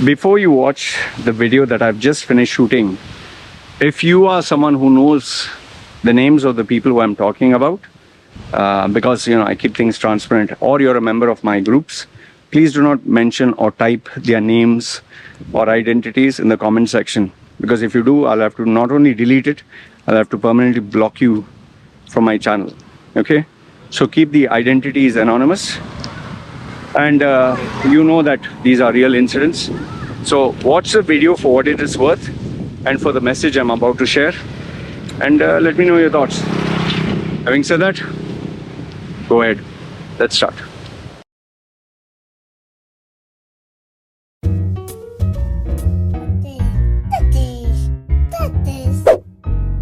before you watch the video that I've just finished shooting, if you are someone who knows the names of the people who I'm talking about, because I keep things transparent, or you're a member of my groups, please do not mention or type their names or identities in the comment section, because if you do, I'll have to not only delete it, I'll have to permanently block you from my channel. Okay, so keep the identities anonymous, and you know that these are real incidents. So watch the video for what it is worth and for the message I'm about to share, and let me know your thoughts. Having said that, go ahead, let's start.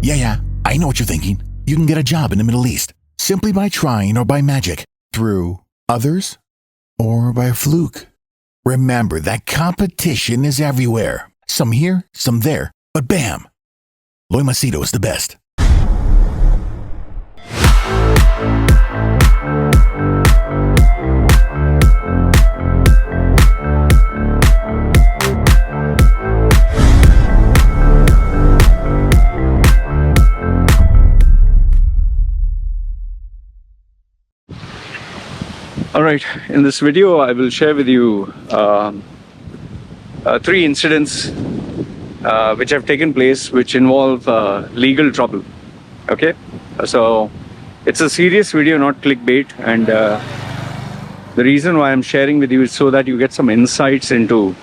Yeah, I know what you're thinking. You can get a job in the Middle East simply by trying, or by magic, through others, or by fluke. Remember that competition is everywhere. Some here, some there, but bam! Loy Machedo is the best. Alright, in this video I will share with you 3 incidents which have taken place, which involve legal trouble. Okay, so it's a serious video, not clickbait, and the reason why I'm sharing with you is so that you get some insights into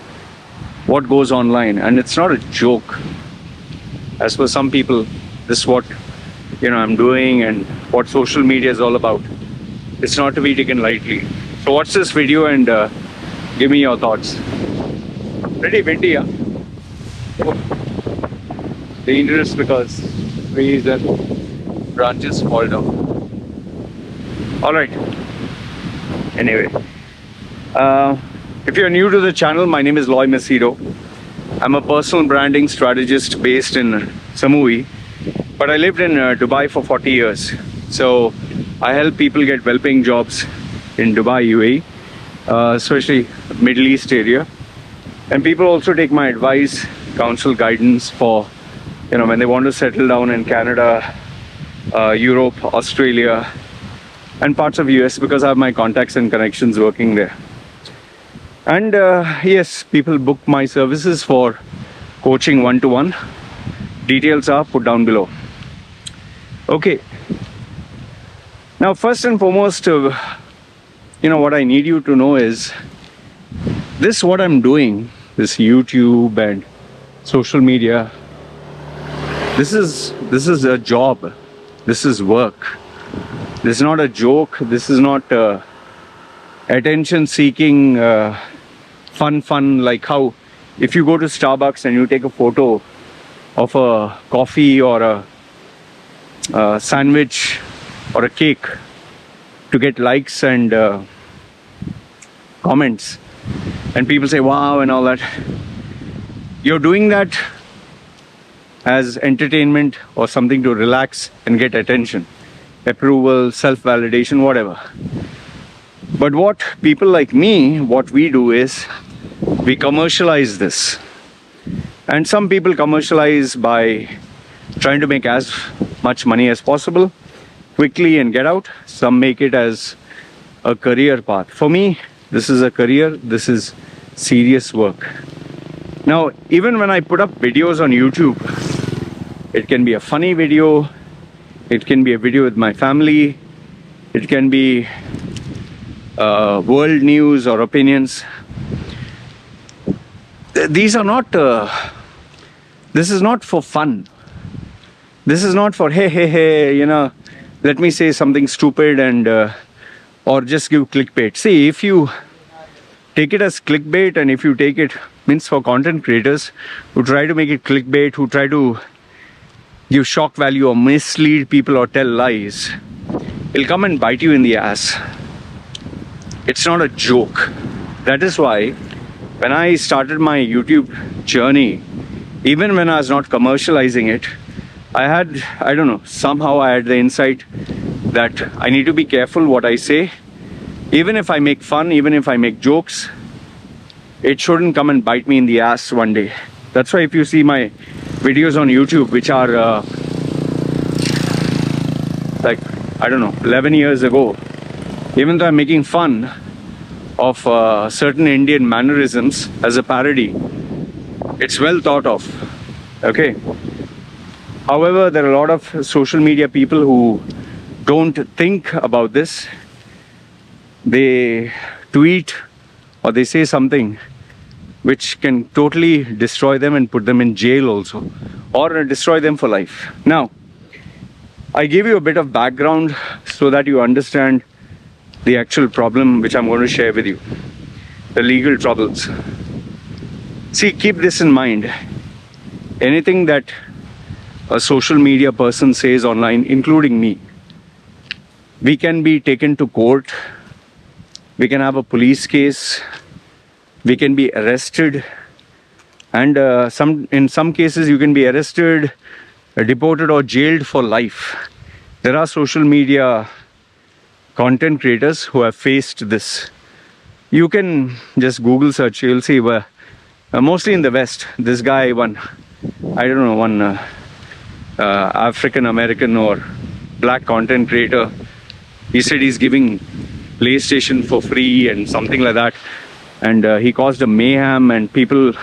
what goes online. And it's not a joke. As for some people, this is what I'm doing and what social media is all about. It's not to be taken lightly. So watch this video and give me your thoughts. Pretty windy, huh? Oh. Dangerous because trees and branches fall down. Alright. Anyway. If you're new to the channel, my name is Loy Machedo. I'm a personal branding strategist based in Samui, but I lived in Dubai for 40 years. So I help people get well-paying jobs in Dubai, UAE, especially Middle East area. And people also take my advice, counsel, guidance for, when they want to settle down in Canada, Europe, Australia, and parts of US, because I have my contacts and connections working there. And yes, people book my services for coaching one-to-one. Details are put down below. Okay. Now, first and foremost, what I need you to know is this: what I'm doing, this YouTube and social media, this is a job. This is work. This is not a joke. This is not attention-seeking, fun, like how if you go to Starbucks and you take a photo of a coffee or a sandwich or a cake to get likes and comments, and people say wow and all that. You're doing that as entertainment or something to relax and get attention, approval, self-validation, whatever. But what people like me, what we do is we commercialize this. And some people commercialize by trying to make as much money as possible quickly and get out. Some make it as a career path. For me, this is a career. This is serious work. Now, even when I put up videos on YouTube, it can be a funny video, it can be a video with my family, it can be world news or opinions. These are not, this is not for fun. This is not for hey, let me say something stupid and or just give clickbait. See, if you take it as clickbait, and if you take it, means for content creators who try to make it clickbait, who try to give shock value or mislead people or tell lies, it'll come and bite you in the ass. It's not a joke. That is why when I started my YouTube journey, even when I was not commercializing it, somehow I had the insight that I need to be careful what I say. Even if I make fun, even if I make jokes, it shouldn't come and bite me in the ass one day. That's why if you see my videos on YouTube, which are like, I don't know, 11 years ago, even though I'm making fun of certain Indian mannerisms as a parody, it's well thought of. Okay. However, there are a lot of social media people who don't think about this. They tweet or they say something which can totally destroy them and put them in jail also, or destroy them for life. Now, I gave you a bit of background so that you understand the actual problem which I'm going to share with you, the legal troubles. See, keep this in mind. Anything that a social media person says online, including me, we can be taken to court, we can have a police case, we can be arrested, and in some cases you can be arrested, deported or jailed for life. There are social media content creators who have faced this. You can just Google search, you'll see mostly in the West, this guy, one African American or black content creator, he said he's giving PlayStation for free and something like that, and he caused a mayhem and people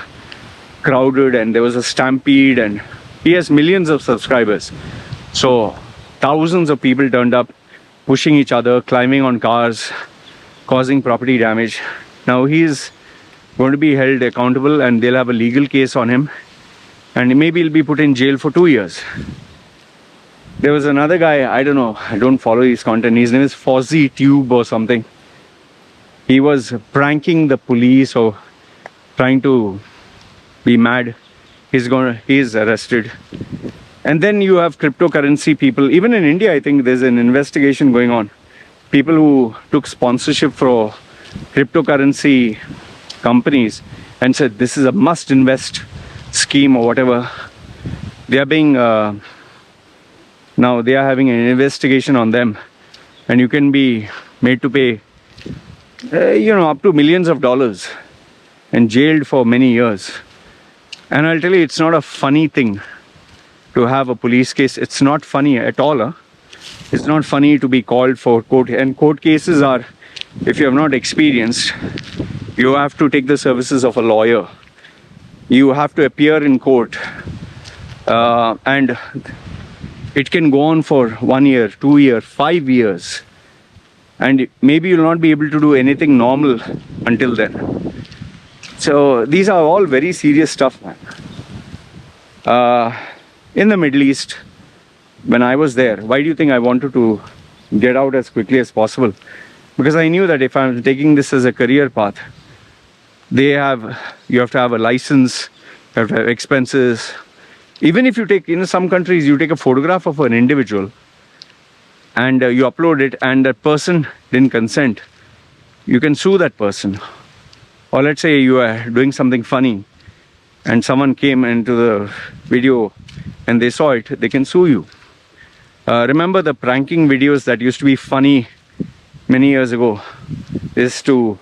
crowded and there was a stampede, and he has millions of subscribers. So thousands of people turned up, pushing each other, climbing on cars, causing property damage. Now he's going to be held accountable and they'll have a legal case on him, and maybe he'll be put in jail for 2 years. There was another guy, I don't know, I don't follow his content, his name is Fozzy Tube or something. He was pranking the police or trying to be mad. He's arrested. And then you have cryptocurrency people. Even in India, I think there's an investigation going on. People who took sponsorship for cryptocurrency companies and said this is a must invest scheme or whatever. They are being now they are having an investigation on them, and you can be made to pay up to millions of dollars and jailed for many years. And I'll tell you, it's not a funny thing to have a police case. It's not funny at all. It's not funny to be called for court. And court cases are, if you have not experienced, you have to take the services of a lawyer. You have to appear in court, and it can go on for 1 year, 2 years, 5 years, and maybe you'll not be able to do anything normal until then. So these are all very serious stuff, man. In the Middle East, when I was there, why do you think I wanted to get out as quickly as possible? Because I knew that if I'm taking this as a career path, you have to have a license, you have to have expenses. Even if you take, in some countries, you take a photograph of an individual and you upload it and that person didn't consent, you can sue that person. Or let's say you are doing something funny and someone came into the video and they saw it, they can sue you. Remember the pranking videos that used to be funny many years ago? Is to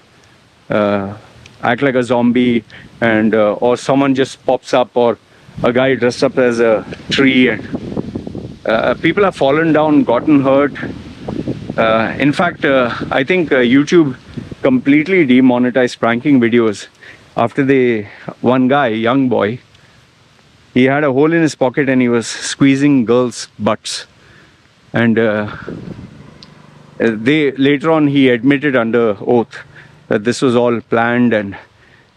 act like a zombie, and or someone just pops up, or a guy dressed up as a tree, and people have fallen down, gotten hurt. In fact, I think YouTube completely demonetized pranking videos after one guy, young boy, he had a hole in his pocket and he was squeezing girls' butts, and later on he admitted under oath that this was all planned, and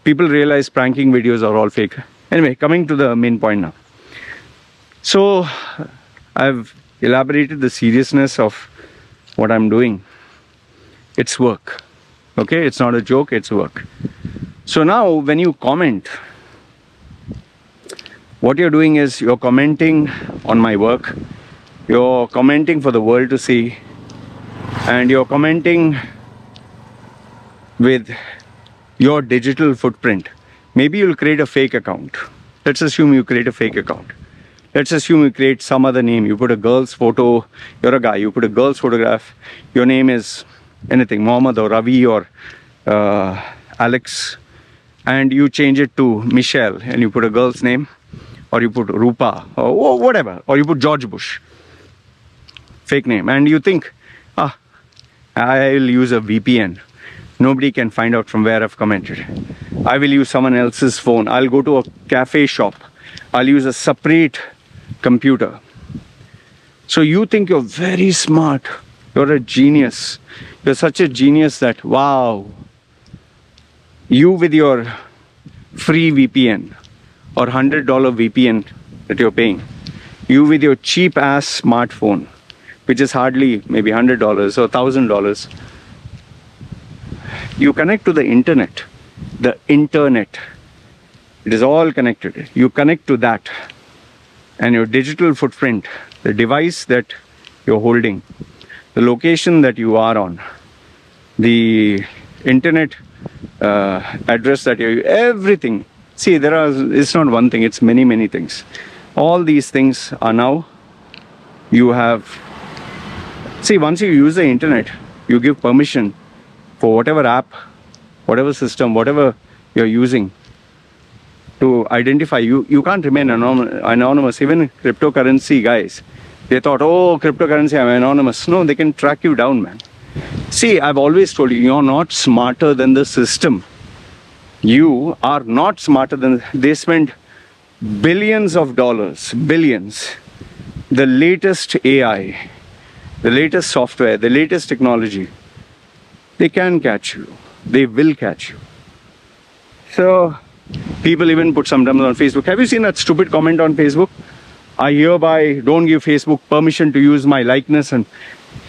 people realized pranking videos are all fake. Anyway, coming to the main point now. So I've elaborated the seriousness of what I'm doing. It's work. Okay, it's not a joke, it's work. So now when you comment, what you're doing is you're commenting on my work, you're commenting for the world to see, and you're commenting with your digital footprint. Maybe you'll create a fake account. Let's assume you create a fake account. Let's assume you create some other name. You put a girl's photo, you're a guy, you put a girl's photograph, your name is anything, Mohammed or Ravi or Alex, and you change it to Michelle and you put a girl's name, or you put Rupa or whatever, or you put George Bush, fake name, and you think, I'll use a VPN. Nobody can find out from where I've commented. I will use someone else's phone. I'll go to a cafe shop. I'll use a separate computer. So you think you're very smart. You're a genius. You're such a genius that, wow, you with your free VPN or $100 VPN that you're paying, you with your cheap ass smartphone, which is hardly maybe $100 or $1,000, you connect to the internet. The internet. It is all connected. You connect to that, and your digital footprint, the device that you're holding, the location that you are on, the internet address that you, everything. See, it's not one thing, it's many, many things. All these things are now, you have, see, once you use the internet, you give permission for whatever app, whatever system, whatever you're using to identify you. You can't remain anonymous. Even cryptocurrency guys, they thought, oh, cryptocurrency, I'm anonymous. No, they can track you down, man. See, I've always told you, you're not smarter than the system. You are not smarter than, they spend billions of dollars, billions. The latest AI, the latest software, the latest technology, they can catch you. They will catch you. So, people even put sometimes on Facebook. Have you seen that stupid comment on Facebook? I hereby don't give Facebook permission to use my likeness. And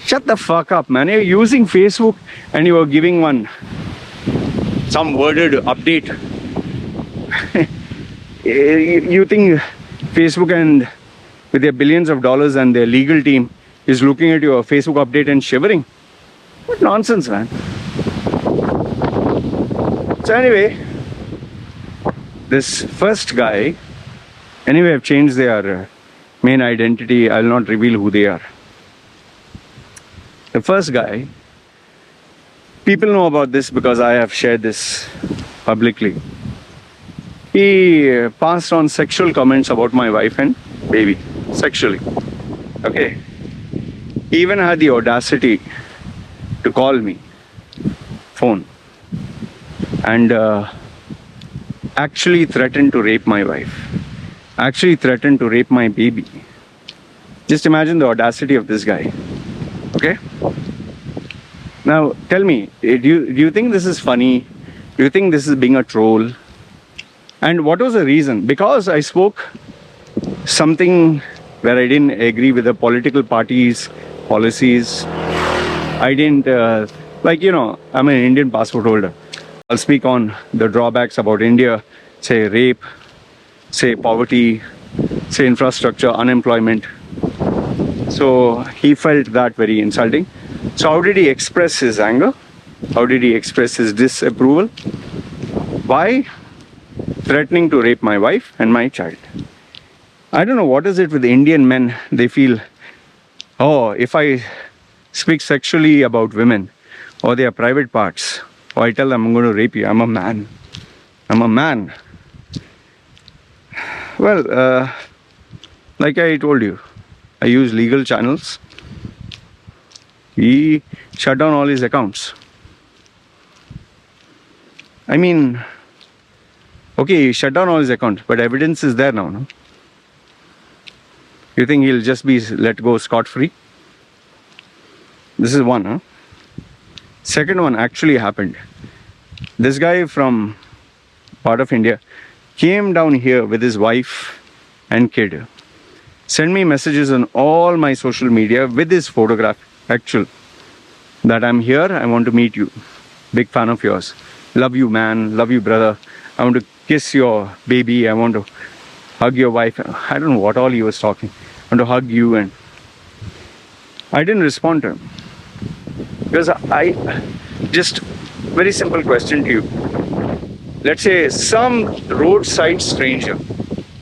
shut the fuck up, man. You're using Facebook and you are giving some worded update. You think Facebook, and with their billions of dollars and their legal team, is looking at your Facebook update and shivering? What nonsense, man. So anyway, this first guy, anyway, I've changed their main identity. I'll not reveal who they are. The first guy, people know about this because I have shared this publicly. He passed on sexual comments about my wife and baby, sexually. Okay. He even had the audacity to call me, phone, and actually threatened to rape my wife, actually threatened to rape my baby. Just imagine the audacity of this guy. Okay? Now, tell me, do you think this is funny? Do you think this is being a troll? And what was the reason? Because I spoke something where I didn't agree with the political parties' policies. I didn't, I'm an Indian passport holder. I'll speak on the drawbacks about India, say rape, say poverty, say infrastructure, unemployment. So he felt that very insulting. So how did he express his anger? How did he express his disapproval? By threatening to rape my wife and my child. I don't know what is it with Indian men. They feel, oh, if I speak sexually about women or their private parts, or I tell them I'm going to rape you, I'm a man. I'm a man. Well, like I told you, I use legal channels. He shut down all his accounts. I mean, okay, he shut down all his accounts, but evidence is there now, no? You think he'll just be let go scot-free? This is one, huh? Second one actually happened. This guy from part of India came down here with his wife and kid. Sent me messages on all my social media with his photograph, actual, that I'm here, I want to meet you. Big fan of yours. Love you, man. Love you, brother. I want to kiss your baby. I want to hug your wife. I don't know what all he was talking. I want to hug you. And I didn't respond to him. Because I just, very simple question to you. Let's say some roadside stranger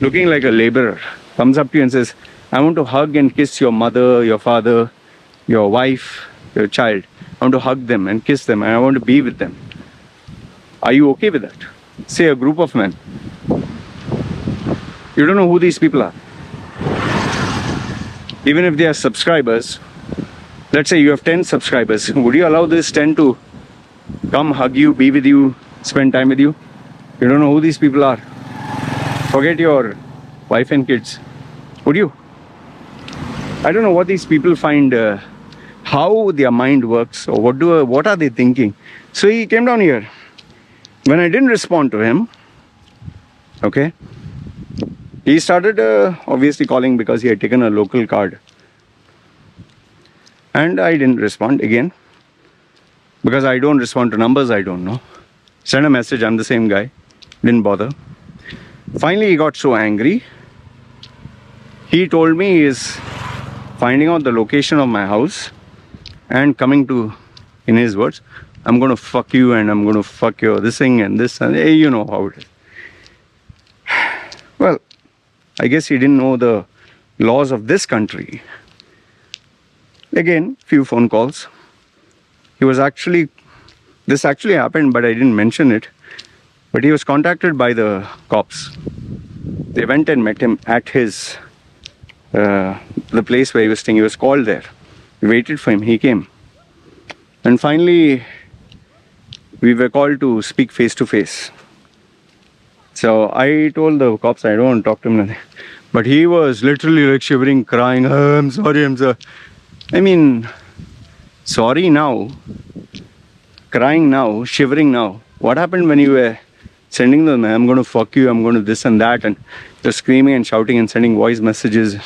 looking like a laborer comes up to you and says, I want to hug and kiss your mother, your father, your wife, your child. I want to hug them and kiss them and I want to be with them. Are you okay with that? Say a group of men. You don't know who these people are. Even if they are subscribers, let's say you have 10 subscribers, would you allow this 10 to come hug you, be with you, spend time with you? You don't know who these people are. Forget your wife and kids. Would you? I don't know what these people find, how their mind works, or what are they thinking. So he came down here. When I didn't respond to him, okay, he started obviously calling because he had taken a local card. And I didn't respond again. Because I don't respond to numbers I don't know. Send a message, I'm the same guy. Didn't bother. Finally, he got so angry. He told me he is finding out the location of my house and coming to, in his words, I'm going to fuck you and I'm going to fuck your this thing and this and hey, you know how it is. Well, I guess he didn't know the laws of this country. Again, few phone calls. He was this actually happened, but I didn't mention it. But he was contacted by the cops. They went and met him at his, the place where he was staying. He was called there. We waited for him. He came. And finally, we were called to speak face to face. So I told the cops I don't want to talk to him. But he was literally like shivering, crying, oh, I'm sorry, I'm sorry. I mean, sorry now, crying now, shivering now. What happened when you were sending them, I'm going to fuck you, I'm going to this and that, and you're screaming and shouting and sending voice messages?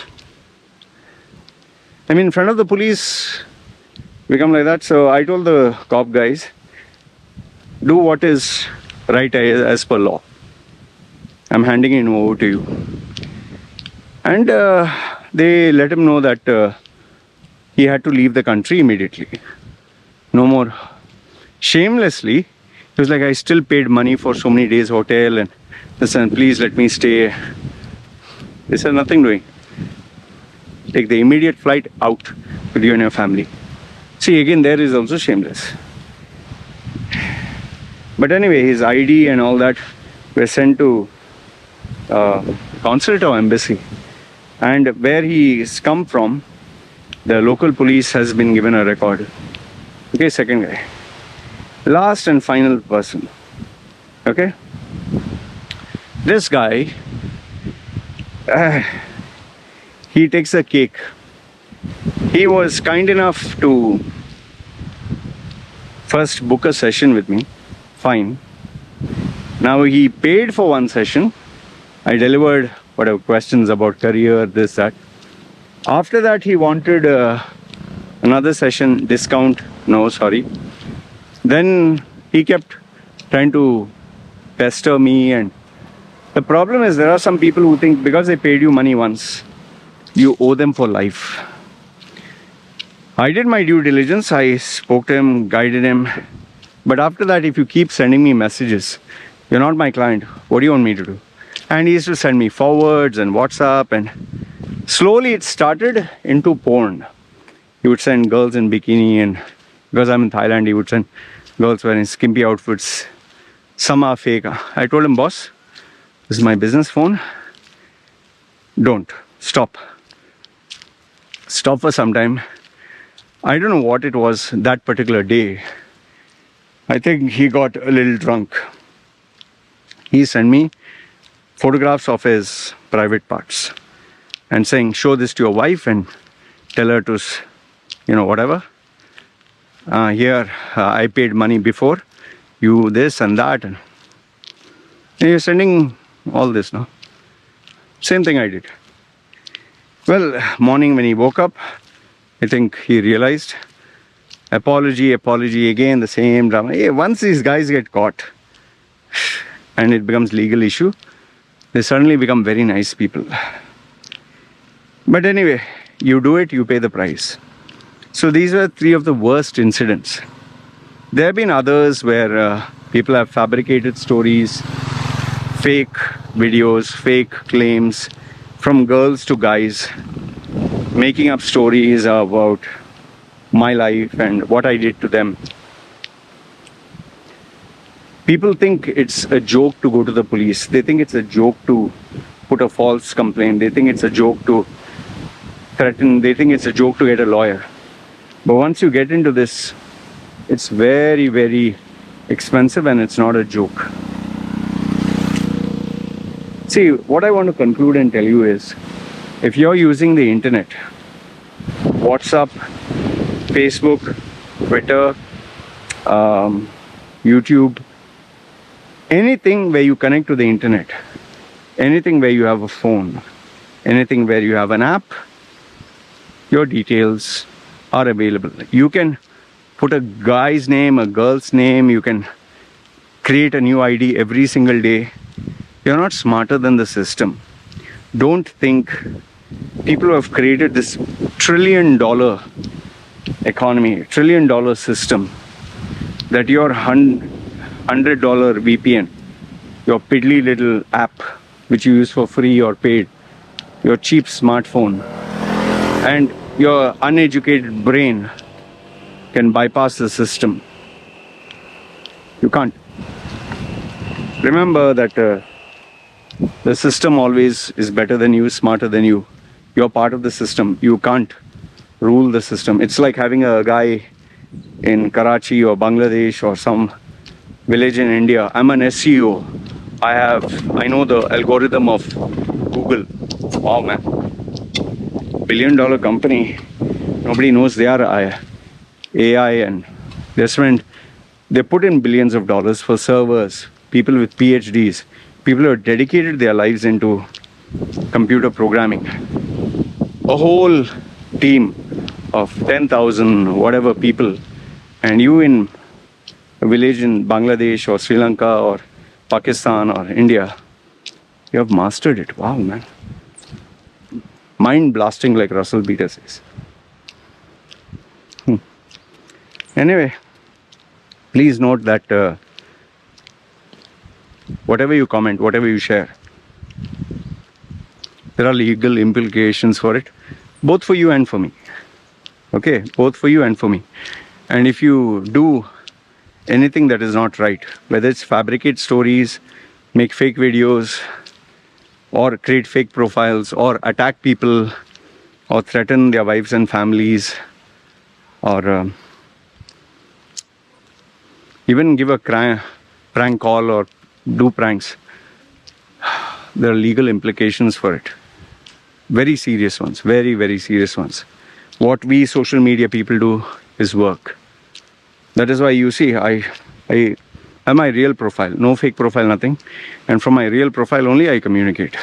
I mean, in front of the police, become like that. So I told the cop guys, do what is right as per law. I'm handing it over to you. And they let him know that he had to leave the country immediately. No more. Shamelessly, he was like, I still paid money for so many days hotel and this, and please let me stay. They said, nothing doing. Take the immediate flight out with you and your family. See, again, there is also shameless. But anyway, his ID and all that were sent to consulate or embassy. And where he is come from, the local police has been given a record. Okay, second guy. Last and final person. Okay. This guy, he takes a cake. He was kind enough to first book a session with me. Fine. Now he paid for one session. I delivered whatever questions about career, this, that. After that, he wanted another session, discount. No, sorry. Then he kept trying to pester me, and the problem is there are some people who think because they paid you money once, you owe them for life. I did my due diligence. I spoke to him, guided him. But after that, if you keep sending me messages, you're not my client. What do you want me to do? And he used to send me forwards and WhatsApp, and slowly it started into porn. He would send girls in bikini, and because I'm in Thailand, he would send girls wearing skimpy outfits. Some are fake. I told him, boss, this is my business phone. Don't. Stop. Stop for some time. I don't know what it was that particular day. I think he got a little drunk. He sent me photographs of his private parts and saying, show this to your wife and tell her to, whatever. Here, I paid money before, you this and that. And you're sending all this, no? Same thing I did. Well, morning when he woke up, I think he realized, apology again, the same drama. Hey, once these guys get caught and it becomes legal issue, they suddenly become very nice people. But anyway, you do it, you pay the price. So these were 3 of the worst incidents. There have been others where people have fabricated stories, fake videos, fake claims from girls to guys, making up stories about my life and what I did to them. People think it's a joke to go to the police. They think it's a joke to put a false complaint. They think it's a joke to threaten. They think it's a joke to get a lawyer. But once you get into this, it's very, very expensive and it's not a joke. See, what I want to conclude and tell you is, if you're using the internet, WhatsApp, Facebook, Twitter, YouTube, anything where you connect to the internet, anything where you have a phone, anything where you have an app, your details are available. You can put a guy's name, a girl's name, you can create a new ID every single day. You're not smarter than the system. Don't think people who have created this $1 trillion economy, $1 trillion system, that your $100 VPN, your piddly little app which you use for free or paid, your cheap smartphone, and your uneducated brain can bypass the system. You can't. Remember that the system always is better than you, smarter than you. You're part of the system. You can't rule the system. It's like having a guy in Karachi or Bangladesh or some village in India. I'm an SEO. I know the algorithm of Google. Wow, man. $1 billion company. Nobody knows they are AI, and they put in billions of dollars for servers, people with PhDs, people who have dedicated their lives into computer programming. A whole team of 10,000 whatever people, and you in a village in Bangladesh or Sri Lanka or Pakistan or India, you have mastered it. Wow, man. Mind blasting, like Russell Beater says. Anyway, please note that whatever you comment, whatever you share, there are legal implications for it, both for you and for me. Okay, both for you and for me. And if you do anything that is not right, whether it's fabricate stories, make fake videos, or create fake profiles, or attack people, or threaten their wives and families, or even give a prank call or do pranks, there are legal implications for it. Very serious ones, very, very serious ones. What we social media people do is work. That is why you see, I have my real profile, no fake profile, nothing. And from my real profile only I communicate,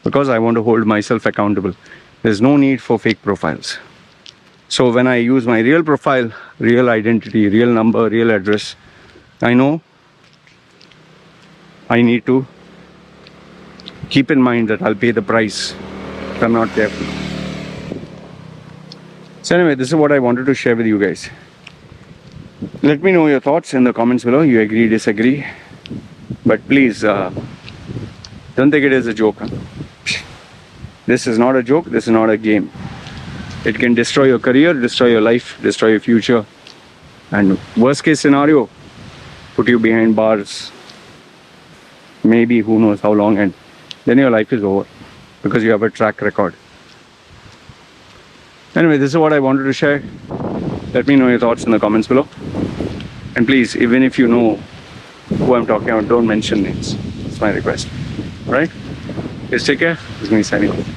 because I want to hold myself accountable. There's no need for fake profiles. So when I use my real profile, real identity, real number, real address, I know I need to keep in mind that I'll pay the price if I'm not careful. So anyway, this is what I wanted to share with you guys. Let me know your thoughts in the comments below. You agree, disagree. But please, don't take it as a joke. This is not a joke. This is not a game. It can destroy your career, destroy your life, destroy your future. And worst case scenario, put you behind bars. Maybe who knows how long, and then your life is over because you have a track record. Anyway, this is what I wanted to share. Let me know your thoughts in the comments below. And please, even if you know who I'm talking about, don't mention names. It's my request. Alright? Please take care. This is me signing off.